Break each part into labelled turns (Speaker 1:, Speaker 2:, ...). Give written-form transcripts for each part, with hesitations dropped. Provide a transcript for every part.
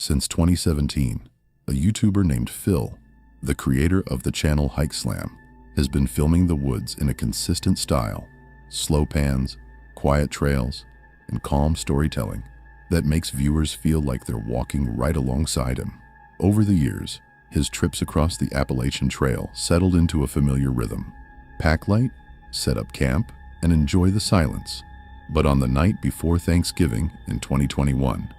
Speaker 1: Since 2017, a YouTuber named Phil, the creator of the channel Hike Slam, has been filming the woods in a consistent style, slow pans, quiet trails, and calm storytelling that makes viewers feel like they're walking right alongside him. Over the years, his trips across the Appalachian Trail settled into a familiar rhythm. Pack light, set up camp, and enjoy the silence. But on the night before Thanksgiving in 2021,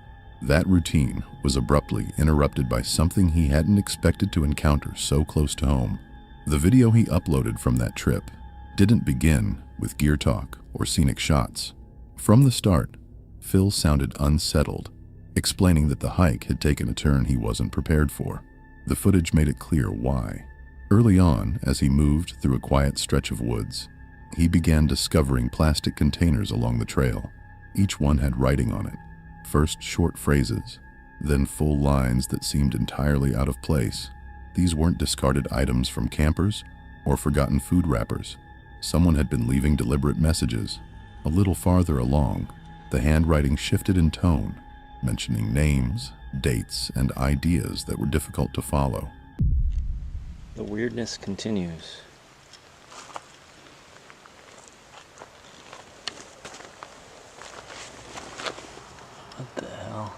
Speaker 1: that routine was abruptly interrupted by something he hadn't expected to encounter so close to home. The video he uploaded from that trip didn't begin with gear talk or scenic shots. From the start, Phil sounded unsettled, explaining that the hike had taken a turn he wasn't prepared for. The footage made it clear why. Early on, as he moved through a quiet stretch of woods, he began discovering plastic containers along the trail. Each one had writing on it. First short phrases, then full lines that seemed entirely out of place. These weren't discarded items from campers or forgotten food wrappers. Someone had been leaving deliberate messages. A little farther along, the handwriting shifted in tone, mentioning names, dates, and ideas that were difficult to follow.
Speaker 2: The weirdness continues. What the hell?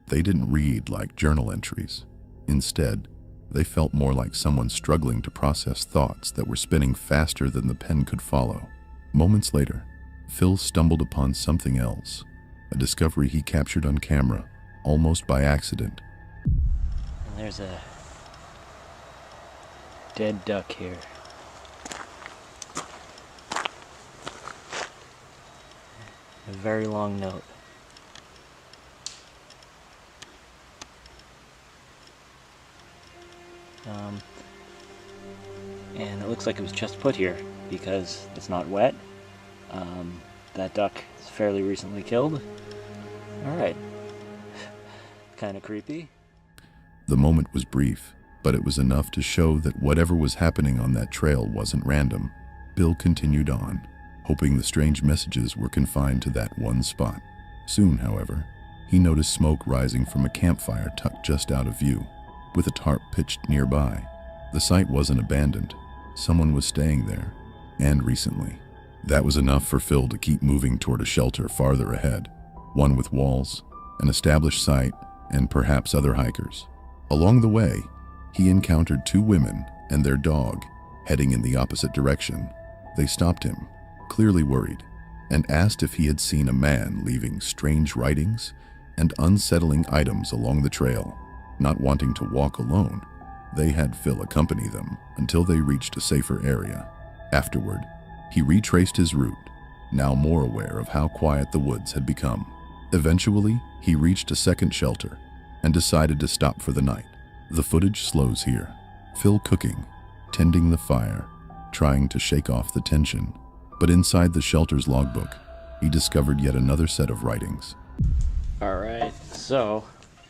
Speaker 1: They didn't read like journal entries. Instead, they felt more like someone struggling to process thoughts that were spinning faster than the pen could follow. Moments later, Phil stumbled upon something else, a discovery he captured on camera, almost by accident.
Speaker 2: And there's a dead duck here. A very long note. And it looks like it was just put here because it's not wet. That duck is fairly recently killed. Alright. Kind of creepy.
Speaker 1: The moment was brief, but it was enough to show that whatever was happening on that trail wasn't random. Bill continued on, hoping the strange messages were confined to that one spot. Soon, however, he noticed smoke rising from a campfire tucked just out of view, with a tarp pitched nearby. The site wasn't abandoned. Someone was staying there, and recently. That was enough for Phil to keep moving toward a shelter farther ahead, one with walls, an established site, and perhaps other hikers. Along the way, he encountered two women and their dog heading in the opposite direction. They stopped him, clearly worried, and asked if he had seen a man leaving strange writings and unsettling items along the trail. Not wanting to walk alone, they had Phil accompany them until they reached a safer area. Afterward, he retraced his route, now more aware of how quiet the woods had become. Eventually, he reached a second shelter and decided to stop for the night. The footage slows here. Phil cooking, tending the fire, trying to shake off the tension. But inside the shelter's logbook, he discovered yet another set of writings.
Speaker 2: Alright, so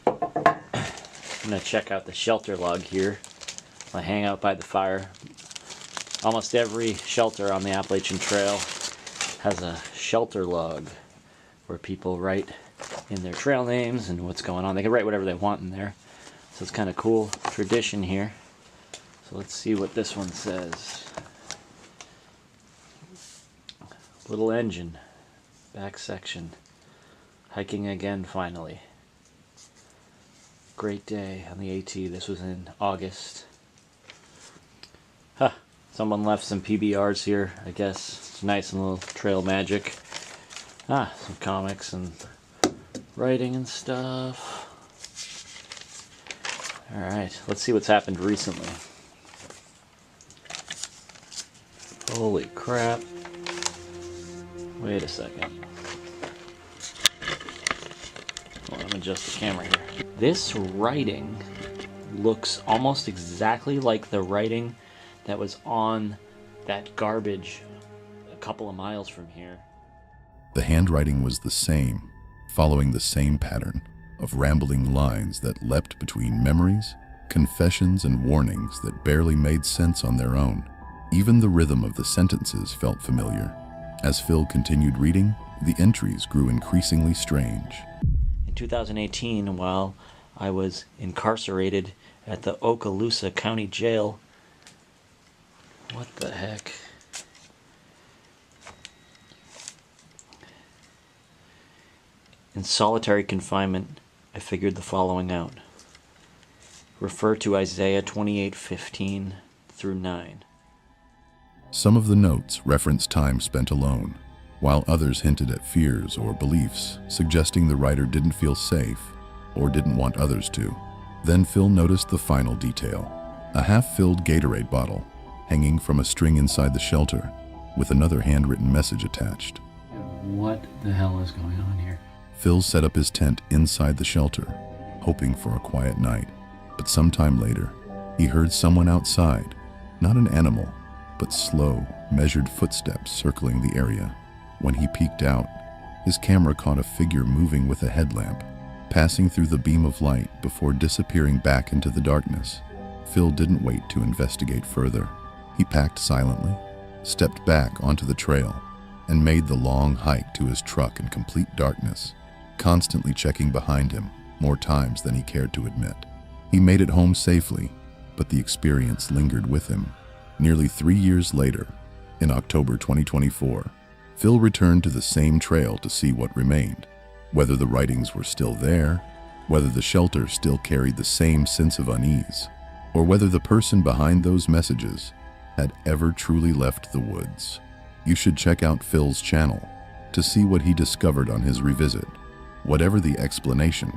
Speaker 2: I'm gonna check out the shelter log here. I hang out by the fire. Almost every shelter on the Appalachian Trail has a shelter log where people write in their trail names and what's going on. They can write whatever they want in there. So it's kind of cool tradition here. So let's see what this one says. Little engine, back section. Hiking again finally. Great day on the AT. This was in August. Huh. Someone left some PBRs here, I guess. It's nice and little trail magic. Ah, some comics and writing and stuff. Alright, let's see what's happened recently. Holy crap. Wait a second. Hold on, I'm adjust the camera here. This writing looks almost exactly like the writing that was on that garbage a couple of miles from here.
Speaker 1: The handwriting was the same, following the same pattern of rambling lines that leapt between memories, confessions, and warnings that barely made sense on their own. Even the rhythm of the sentences felt familiar. As Phil continued reading, the entries grew increasingly strange.
Speaker 2: In 2018, while I was incarcerated at the Okaloosa County Jail. What the heck? In solitary confinement, I figured the following out. Refer to Isaiah 28:15 through 9.
Speaker 1: Some of the notes referenced time spent alone, while others hinted at fears or beliefs, suggesting the writer didn't feel safe or didn't want others to. Then Phil noticed the final detail, a half-filled Gatorade bottle hanging from a string inside the shelter with another handwritten message attached.
Speaker 2: What the hell is going on here?
Speaker 1: Phil set up his tent inside the shelter, hoping for a quiet night. But sometime later, he heard someone outside, not an animal, but slow, measured footsteps circling the area. When he peeked out, his camera caught a figure moving with a headlamp, passing through the beam of light before disappearing back into the darkness. Phil didn't wait to investigate further. He packed silently, stepped back onto the trail, and made the long hike to his truck in complete darkness, constantly checking behind him more times than he cared to admit. He made it home safely, but the experience lingered with him. Nearly 3 years later, in October 2024, Phil returned to the same trail to see what remained, whether the writings were still there, whether the shelter still carried the same sense of unease, or whether the person behind those messages had ever truly left the woods. You should check out Phil's channel to see what he discovered on his revisit. Whatever the explanation,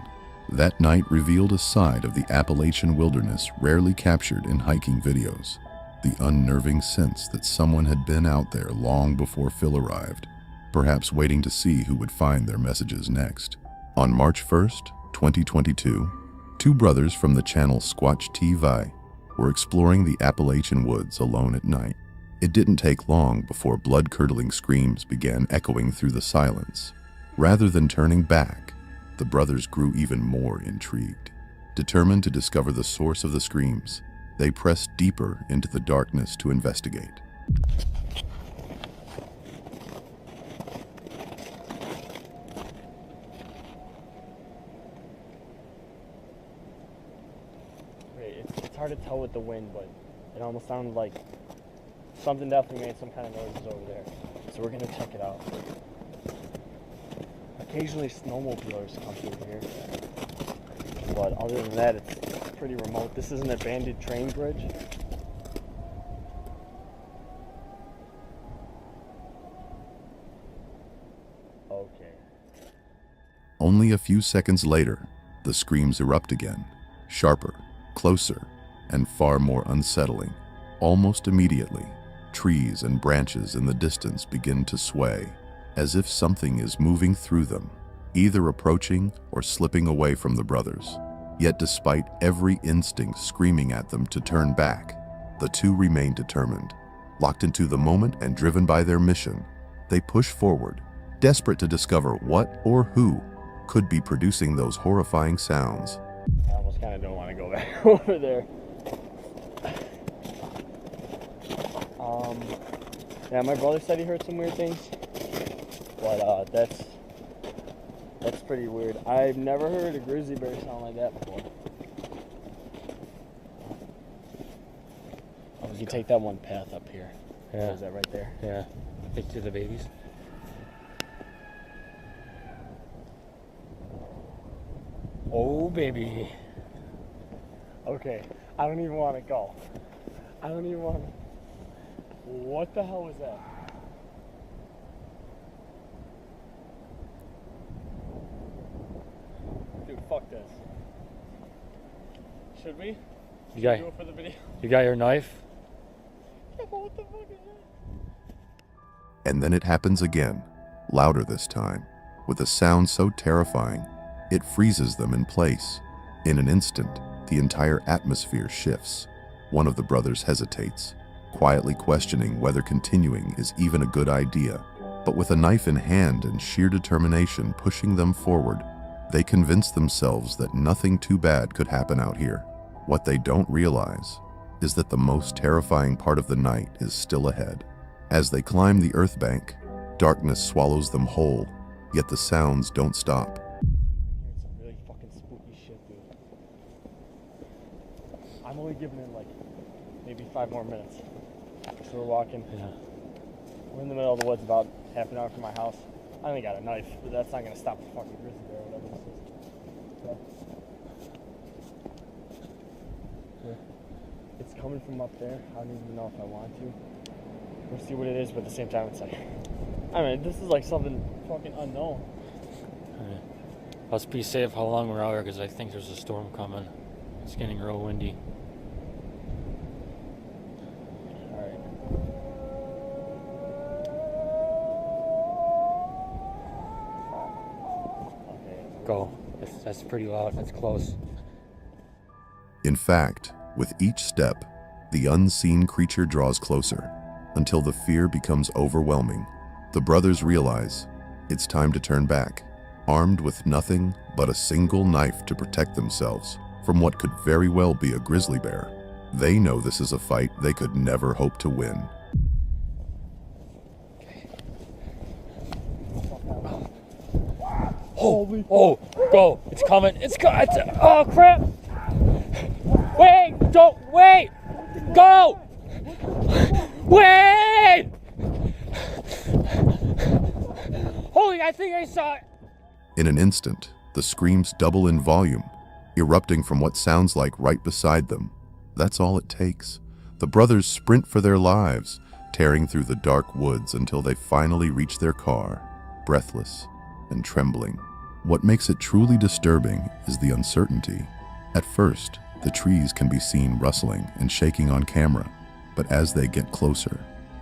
Speaker 1: that night revealed a side of the Appalachian wilderness rarely captured in hiking videos. The unnerving sense that someone had been out there long before Phil arrived, perhaps waiting to see who would find their messages next. On March 1st, 2022, two brothers from the channel Squatch TV were exploring the Appalachian woods alone at night. It didn't take long before blood-curdling screams began echoing through the silence. Rather than turning back, the brothers grew even more intrigued. Determined to discover the source of the screams, they pressed deeper into the darkness to investigate.
Speaker 3: It's hard to tell with the wind, but it almost sounded like something definitely made some kind of noises over there. So we're gonna check it out. Occasionally snowmobilers come through here, but other than that, it's pretty remote. This is an abandoned train bridge. Okay.
Speaker 1: Only a few seconds later, the screams erupt again, sharper, closer, and far more unsettling. Almost immediately, trees and branches in the distance begin to sway, as if something is moving through them, either approaching or slipping away from the brothers. Yet despite every instinct screaming at them to turn back, the two remain determined. Locked into the moment and driven by their mission, they push forward, desperate to discover what or who could be producing those horrifying sounds.
Speaker 3: I almost kind of don't want to go back over there. Yeah, my brother said he heard some weird things, but that's pretty weird. I've never heard a grizzly bear sound like that before. Oh, you take that one path up here.
Speaker 4: Yeah.
Speaker 3: Is that right there?
Speaker 4: Yeah. Picture the babies. Oh, baby.
Speaker 3: Okay, I don't even want to go. I don't even want to. What the hell was that? Dude, fuck this. Should we?
Speaker 4: You
Speaker 3: Should we do
Speaker 4: got,
Speaker 3: it for the video?
Speaker 4: you got your knife?
Speaker 3: Yeah, but what the fuck is that?
Speaker 1: And then it happens again, louder this time, with a sound so terrifying, it freezes them in place. In an instant, the entire atmosphere shifts. One of the brothers hesitates, quietly questioning whether continuing is even a good idea. But with a knife in hand and sheer determination pushing them forward, they convince themselves that nothing too bad could happen out here. What they don't realize is that the most terrifying part of the night is still ahead. As they climb the earth bank, darkness swallows them whole, yet the sounds don't stop.
Speaker 3: Some really fucking spooky shit, dude. I'm only giving it like maybe 5 more minutes. So we're walking.
Speaker 4: Yeah.
Speaker 3: We're in the middle of the woods, about half an hour from my house. I only got a knife, but that's not gonna stop the fucking grizzly bear or whatever this is. So. It's coming from up there. I don't even know if I want to. We'll see what it is, but at the same time, it's like, I mean, this is like something fucking unknown.
Speaker 4: Alright. Let's be safe how long we're out here because I think there's a storm coming. It's getting real windy.
Speaker 3: Alright. Okay.
Speaker 4: Go. That's pretty loud. That's close.
Speaker 1: In fact, with each step, the unseen creature draws closer, until the fear becomes overwhelming. The brothers realize it's time to turn back, armed with nothing but a single knife to protect themselves from what could very well be a grizzly bear. They know this is a fight they could never hope to win.
Speaker 4: Oh, go. It's coming. Oh, crap. Wait, don't, wait. Go. Wait. Holy, I think I saw it.
Speaker 1: In an instant, the screams double in volume, erupting from what sounds like right beside them. That's all it takes. The brothers sprint for their lives, tearing through the dark woods until they finally reach their car, breathless and trembling. What makes it truly disturbing is the uncertainty. At first, the trees can be seen rustling and shaking on camera, but as they get closer,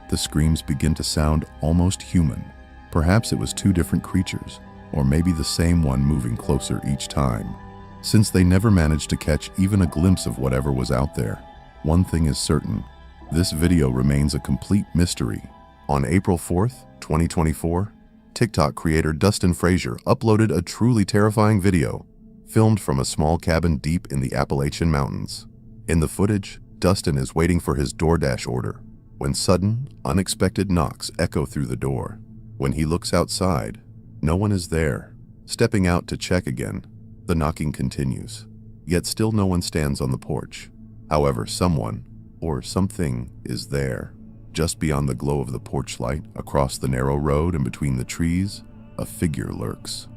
Speaker 1: the screams begin to sound almost human. Perhaps it was 2 different creatures, or maybe the same one moving closer each time. Since they never managed to catch even a glimpse of whatever was out there, one thing is certain: this video remains a complete mystery. On April 4th, 2024, TikTok creator Dustin Frazier uploaded a truly terrifying video, filmed from a small cabin deep in the Appalachian Mountains. In the footage, Dustin is waiting for his DoorDash order, when sudden, unexpected knocks echo through the door. When he looks outside, no one is there. Stepping out to check again, the knocking continues, yet still no one stands on the porch. However, someone, or something, is there. Just beyond the glow of the porch light, across the narrow road and between the trees, a figure lurks.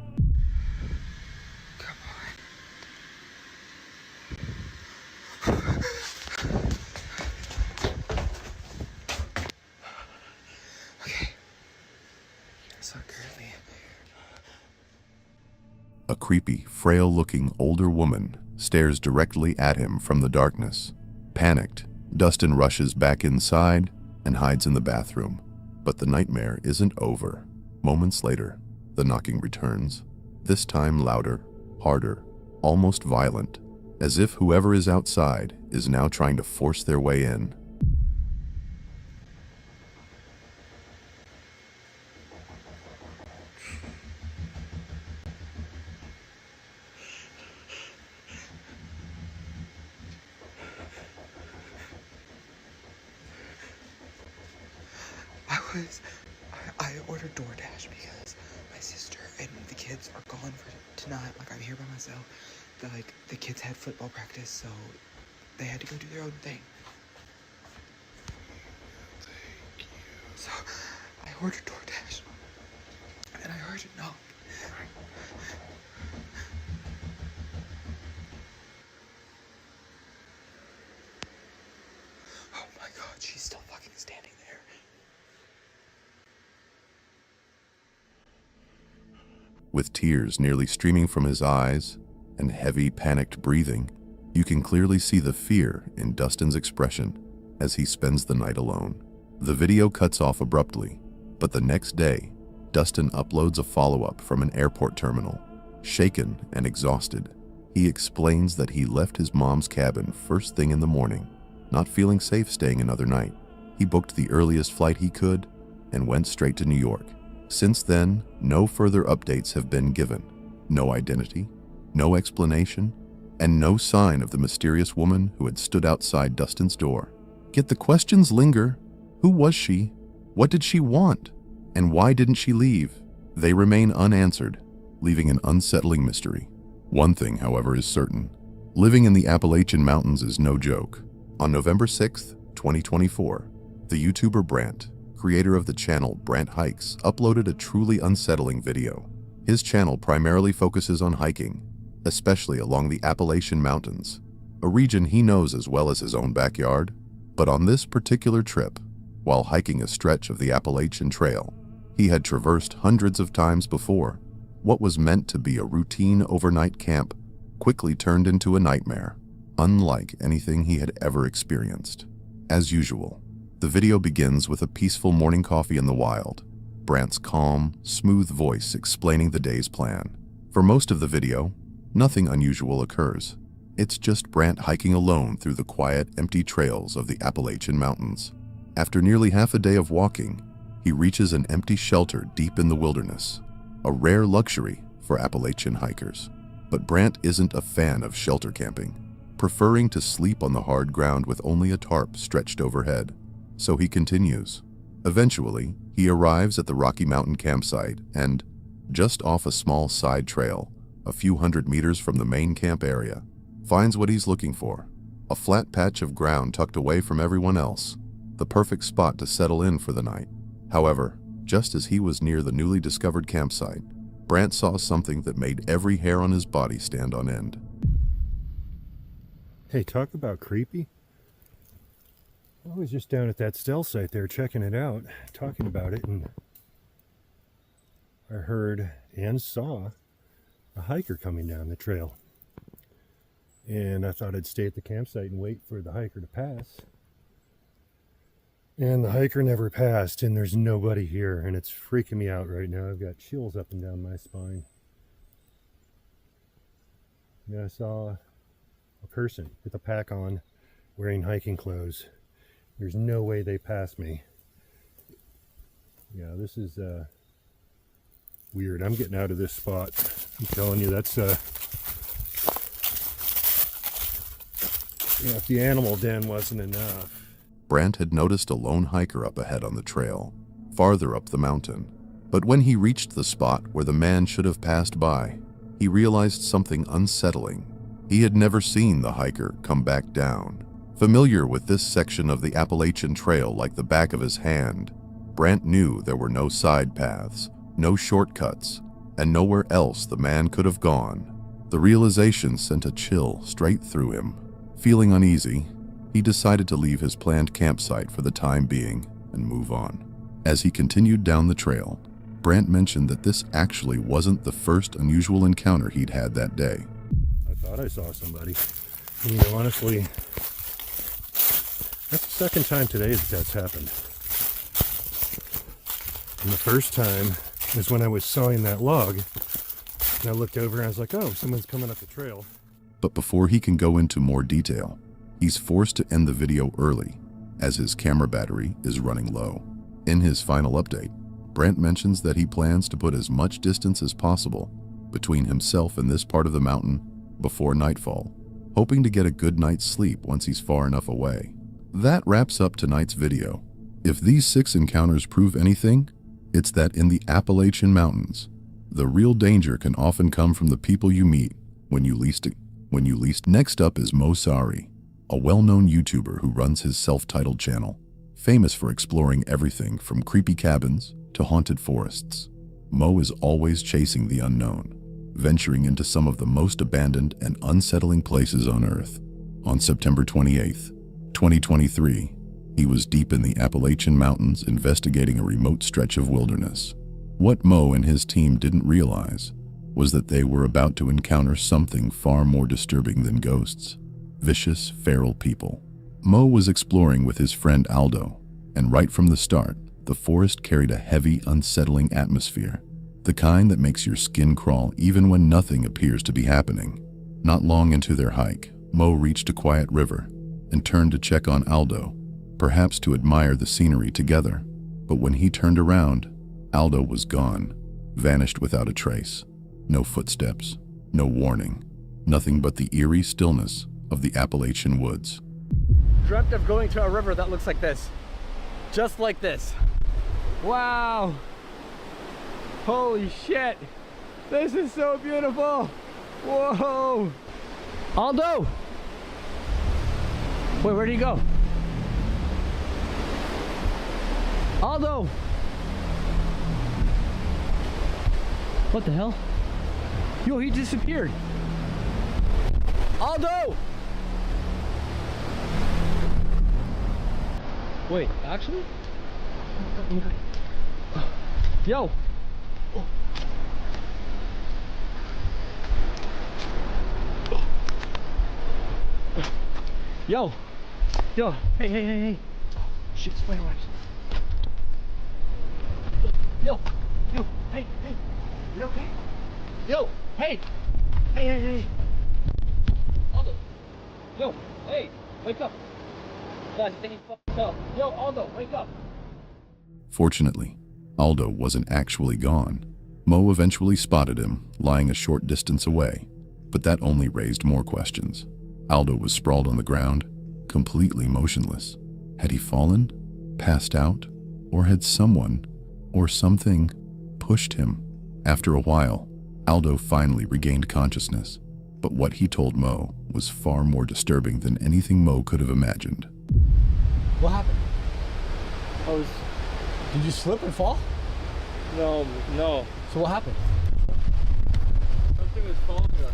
Speaker 1: A creepy, frail-looking older woman stares directly at him from the darkness. Panicked, Dustin rushes back inside and hides in the bathroom. But the nightmare isn't over. Moments later, the knocking returns, this time louder, harder, almost violent, as if whoever is outside is now trying to force their way in.
Speaker 5: I ordered DoorDash because my sister and the kids are gone for tonight. Like, I'm here by myself. The kids had football practice, so they had to go do their own thing. Thank you. So I ordered DoorDash, and I heard it knock. Oh my God, she's still fucking standing there.
Speaker 1: With tears nearly streaming from his eyes and heavy, panicked breathing, you can clearly see the fear in Dustin's expression as he spends the night alone. The video cuts off abruptly, but the next day, Dustin uploads a follow-up from an airport terminal. Shaken and exhausted, he explains that he left his mom's cabin first thing in the morning, not feeling safe staying another night. He booked the earliest flight he could and went straight to New York. Since then, no further updates have been given. No identity, no explanation, and no sign of the mysterious woman who had stood outside Dustin's door. Yet the questions linger. Who was she? What did she want? And why didn't she leave? They remain unanswered, leaving an unsettling mystery. One thing, however, is certain. Living in the Appalachian Mountains is no joke. On November 6th, 2024, the YouTuber Brant, creator of the channel Brant Hikes, uploaded a truly unsettling video. His channel primarily focuses on hiking, especially along the Appalachian Mountains, a region he knows as well as his own backyard. But on this particular trip, while hiking a stretch of the Appalachian Trail he had traversed hundreds of times before, what was meant to be a routine overnight camp quickly turned into a nightmare, unlike anything he had ever experienced. As usual, the video begins with a peaceful morning coffee in the wild, Brant's calm, smooth voice explaining the day's plan. For most of the video, nothing unusual occurs. It's just Brant hiking alone through the quiet, empty trails of the Appalachian Mountains. After nearly half a day of walking, he reaches an empty shelter deep in the wilderness, a rare luxury for Appalachian hikers. But Brant isn't a fan of shelter camping, preferring to sleep on the hard ground with only a tarp stretched overhead. So he continues. Eventually, he arrives at the Rocky Mountain campsite and, just off a small side trail, a few hundred meters from the main camp area, finds what he's looking for, a flat patch of ground tucked away from everyone else, the perfect spot to settle in for the night. However, just as he was near the newly discovered campsite, Brant saw something that made every hair on his body stand on end.
Speaker 6: Hey, talk about creepy. I was just down at that cell site there checking it out, talking about it, and I heard and saw a hiker coming down the trail. And I thought I'd stay at the campsite and wait for the hiker to pass. And the hiker never passed, and there's nobody here, and it's freaking me out right now. I've got chills up and down my spine. And I saw a person with a pack on, wearing hiking clothes. There's no way they passed me. Yeah, this is weird. I'm getting out of this spot. I'm telling you, that's if the animal den wasn't enough.
Speaker 1: Brant had noticed a lone hiker up ahead on the trail, farther up the mountain. But when he reached the spot where the man should have passed by, he realized something unsettling. He had never seen the hiker come back down. Familiar with this section of the Appalachian Trail like the back of his hand, Brant knew there were no side paths, no shortcuts, and nowhere else the man could have gone. The realization sent a chill straight through him. Feeling uneasy, he decided to leave his planned campsite for the time being and move on. As he continued down the trail, Brant mentioned that this actually wasn't the first unusual encounter he'd had that day.
Speaker 6: I thought I saw somebody. You know, honestly, that's the second time today that's happened. And the first time was when I was sawing that log, and I looked over and I was like, oh, someone's coming up the trail.
Speaker 1: But before he can go into more detail, he's forced to end the video early, as his camera battery is running low. In his final update, Brant mentions that he plans to put as much distance as possible between himself and this part of the mountain before nightfall, hoping to get a good night's sleep once he's far enough away. That wraps up tonight's video. If these 6 encounters prove anything, it's that in the Appalachian Mountains, the real danger can often come from the people you meet when you least. Next up is Mo Sari, a well-known YouTuber who runs his self-titled channel, famous for exploring everything from creepy cabins to haunted forests. Mo is always chasing the unknown, venturing into some of the most abandoned and unsettling places on Earth. On September 28th, 2023, he was deep in the Appalachian Mountains investigating a remote stretch of wilderness. What Mo and his team didn't realize was that they were about to encounter something far more disturbing than ghosts: vicious, feral people. Mo was exploring with his friend Aldo, and right from the start, the forest carried a heavy, unsettling atmosphere, the kind that makes your skin crawl even when nothing appears to be happening. Not long into their hike, Mo reached a quiet river and turned to check on Aldo, perhaps to admire the scenery together. But when he turned around, Aldo was gone, vanished without a trace. No footsteps, no warning, Nothing but the eerie stillness of the Appalachian woods.
Speaker 3: Dreamt of going to a river that looks like this. Just like this. Wow. Holy shit. This is so beautiful. Whoa. Aldo. Wait, where'd he go? Aldo. What the hell? Yo, he disappeared. Aldo! Wait, actually? Yo! Yo! Yo! Hey! Shit, spider webs. Yo! Hey! You okay? Yo! Hey! Hey! Aldo! Yo! Hey! Wake up! Guys, I think he fucked up. Yo, Aldo, wake up!
Speaker 1: Fortunately, Aldo wasn't actually gone. Mo eventually spotted him, lying a short distance away, but that only raised more questions. Aldo was sprawled on the ground, completely motionless. Had he fallen, passed out, or had someone, or something, pushed him? After a while, Aldo finally regained consciousness, but what he told Mo was far more disturbing than anything Mo could have imagined.
Speaker 3: What happened? Did you slip and fall?
Speaker 7: No.
Speaker 3: So what happened?
Speaker 7: Something was following us.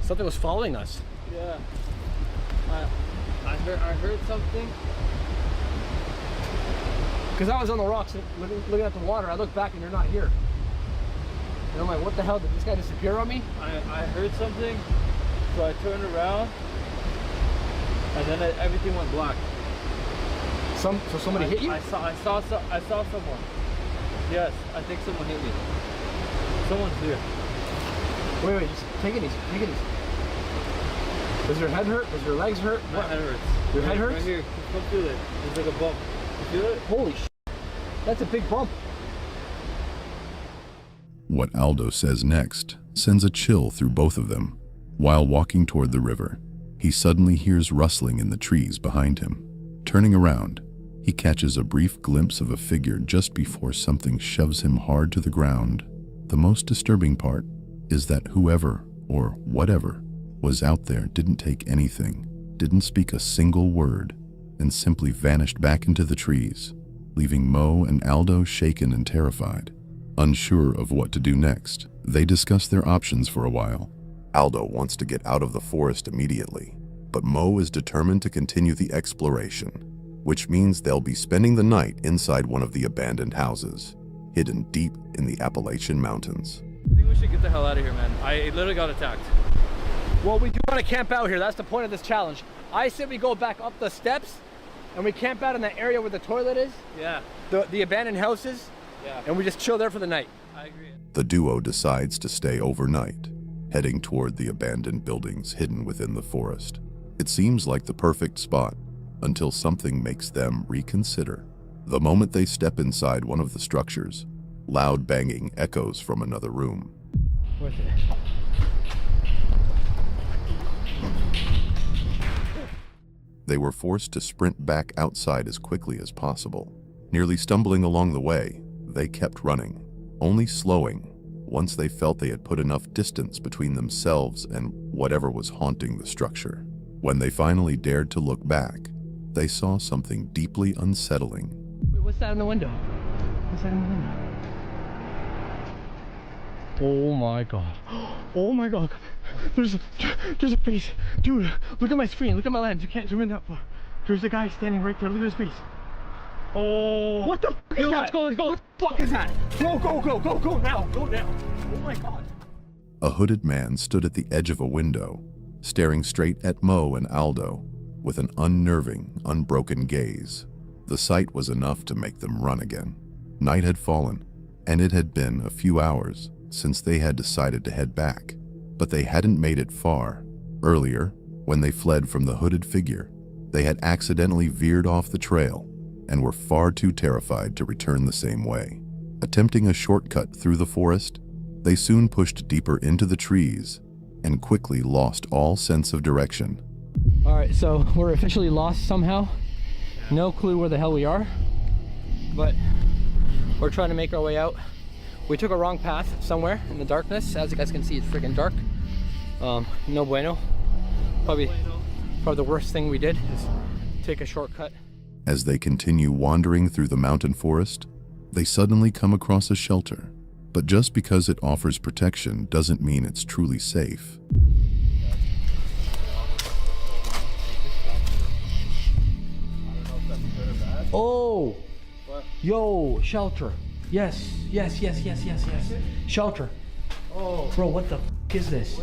Speaker 3: Something was following us.
Speaker 7: Yeah. I heard something.
Speaker 3: Because I was on the rocks looking at the water. I looked back and you're not here. And I'm like, what the hell? Did this guy disappear on me?
Speaker 7: I heard something, so I turned around, and then everything went black.
Speaker 3: So somebody hit you?
Speaker 7: I saw someone. Yes, I think someone hit me. Someone's here.
Speaker 3: Wait, just take it easy. Does your head hurt? Does your legs hurt?
Speaker 7: My head hurts.
Speaker 3: Your head hurts?
Speaker 7: Right here. Come feel it. There's like a bump. You feel it?
Speaker 3: Holy shit. That's a big bump.
Speaker 1: What Aldo says next sends a chill through both of them. While walking toward the river, he suddenly hears rustling in the trees behind him. Turning around, he catches a brief glimpse of a figure just before something shoves him hard to the ground. The most disturbing part is that whoever, or whatever, was out there didn't take anything, didn't speak a single word, and simply vanished back into the trees, leaving Mo and Aldo shaken and terrified. Unsure of what to do next, they discuss their options for a while. Aldo wants to get out of the forest immediately, but Mo is determined to continue the exploration, which means they'll be spending the night inside one of the abandoned houses, hidden deep in the Appalachian Mountains.
Speaker 7: I think we should get the hell out of here, man. I literally got attacked.
Speaker 3: Well, we do want to camp out here. That's the point of this challenge. I said we go back up the steps and we camp out in that area where the toilet is.
Speaker 7: Yeah.
Speaker 3: The abandoned houses.
Speaker 7: Yeah.
Speaker 3: And we just chill there for the night.
Speaker 7: I agree.
Speaker 1: The duo decides to stay overnight, heading toward the abandoned buildings hidden within the forest. It seems like the perfect spot until something makes them reconsider. The moment they step inside one of the structures, loud banging echoes from another room.
Speaker 3: Where's it?
Speaker 1: They were forced to sprint back outside as quickly as possible. Nearly stumbling along the way, they kept running, only slowing once they felt they had put enough distance between themselves and whatever was haunting the structure. When they finally dared to look back, they saw something deeply unsettling.
Speaker 3: Wait, what's that in the window? What's that in the window? Oh my god. Oh my god. There's a face. Dude, look at my screen. Look at my lens. You can't zoom in that far. There's a guy standing right there. Look at his face. Oh. What the fuck is that? Let's go. What the fuck is that? Go now. Go now. Oh my god.
Speaker 1: A hooded man stood at the edge of a window, staring straight at Mo and Aldo with an unnerving, unbroken gaze. The sight was enough to make them run again. Night had fallen, and it had been a few hours since they had decided to head back, but they hadn't made it far. Earlier, when they fled from the hooded figure, they had accidentally veered off the trail and were far too terrified to return the same way. Attempting a shortcut through the forest, they soon pushed deeper into the trees and quickly lost all sense of direction.
Speaker 3: All right, so we're officially lost somehow. No clue where the hell we are, but we're trying to make our way out. We took a wrong path somewhere in the darkness. As you guys can see, it's freaking dark. No bueno. Probably the worst thing we did is take a shortcut.
Speaker 1: As they continue wandering through the mountain forest, they suddenly come across a shelter. But just because it offers protection doesn't mean it's truly safe.
Speaker 3: Oh, yo, shelter. Yes. Shelter.
Speaker 7: Oh,
Speaker 3: Bro, what the f is this?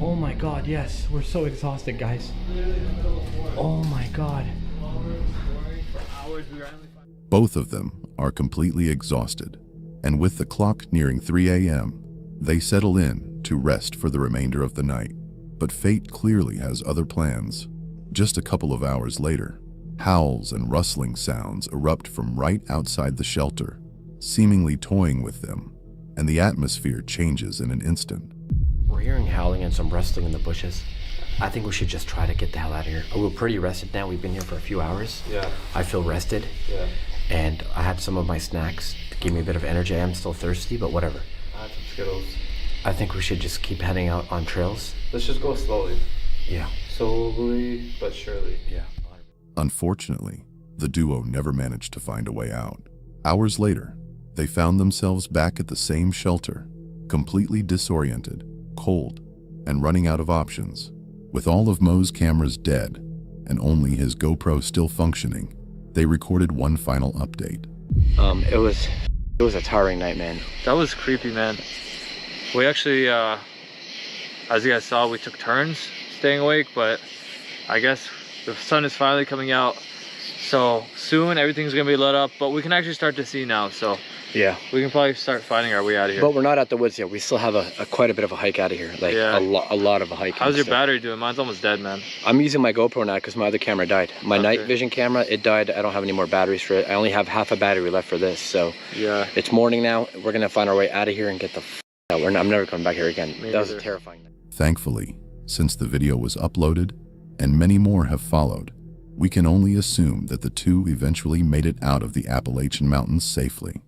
Speaker 3: Oh my God, yes. We're so exhausted, guys. Oh my God.
Speaker 1: Both of them are completely exhausted, and with the clock nearing 3 a.m., they settle in to rest for the remainder of the night. But fate clearly has other plans. Just a couple of hours later, howls and rustling sounds erupt from right outside the shelter, seemingly toying with them, and the atmosphere changes in an instant.
Speaker 8: We're hearing howling and some rustling in the bushes. I think we should just try to get the hell out of here. We're pretty rested now. We've been here for a few hours.
Speaker 7: yeah,
Speaker 8: I feel rested.
Speaker 7: yeah.
Speaker 8: And I had some of my snacks to give me a bit of energy. I am still thirsty, but whatever.
Speaker 7: I had some Skittles.
Speaker 8: I think we should just keep heading out on trails.
Speaker 7: Let's just go slowly.
Speaker 8: Yeah.
Speaker 7: Slowly but surely.
Speaker 8: Yeah.
Speaker 1: Unfortunately, the duo never managed to find a way out. Hours later, they found themselves back at the same shelter, completely disoriented, cold, and running out of options. With all of Mo's cameras dead and only his GoPro still functioning, they recorded one final update.
Speaker 8: It was a tiring night, man.
Speaker 7: That was creepy, man. We actually, as you guys saw, we took turns staying awake, but I guess the sun is finally coming out. So soon everything's gonna be lit up, but we can actually start to see now. So
Speaker 8: Yeah.
Speaker 7: we can probably start finding our way out of here.
Speaker 8: But we're not at the woods yet. We still have quite a bit of a hike out of here. Like
Speaker 7: Yeah.
Speaker 8: a lot of a hike.
Speaker 7: How's your battery doing? Mine's almost dead, man.
Speaker 8: I'm using my GoPro now because my other camera died. My night vision camera, it died. I don't have any more batteries for it. I only have half a battery left for this. So
Speaker 7: Yeah.
Speaker 8: it's morning now. We're gonna find our way out of here and get the f out. I'm never coming back here again.
Speaker 7: Me
Speaker 8: That was
Speaker 7: neither.
Speaker 8: terrifying.
Speaker 1: Thankfully, since the video was uploaded, and many more have followed, we can only assume that the two eventually made it out of the Appalachian Mountains safely.